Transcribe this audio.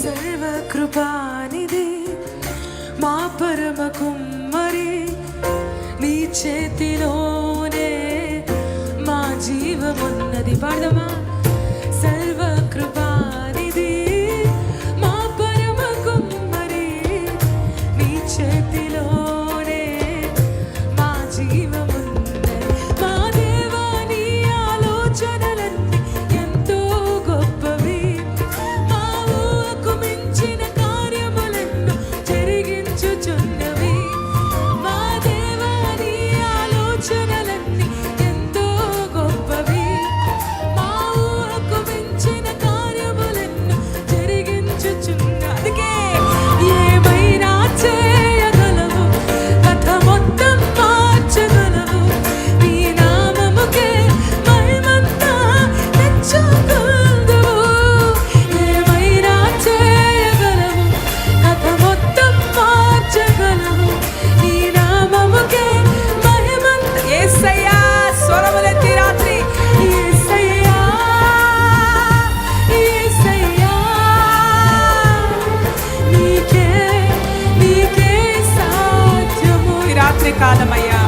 సర్వకృపానిధి మా పరమ కుమ్మరి, నీ చేతిలోనే మా జీవమున్నది. పాడదమా? సర్వకృపానిధి మా పరమ కుమ్మరి, నీ చేతిలోనే మా జీవమున్నది. మా దేవా, నీ ఆలోచనలన్నీ ఎంతో గొప్పవి, మా ఊహకు మించిన కార్యములెన్నో జరిగించుచున్నవి. మా దేవా, నీ ఆలోచనలన్నీ ఎంతో గొప్పవి, మా ఊహకు మించిన కార్యములెన్నో జరిగించుచున్నవి. అందుకే ఏమైనా చేయగలవు, కథ మొత్తం మార్చగలవు, నీ నామముకే మహిమంతా తెచ్చుకుందువు. ఏమైనా చేయగలవు, కథ మొత్తం మార్చగలవు, నీ నామముకే మహిమంతా. యేసయ్యా, స్వరములెత్తి రాత్రి యేసయ్యా, యేసయ్యా, నీకే నీకే సాధ్యము. ఈ రాత్రి కాలమయ్యా,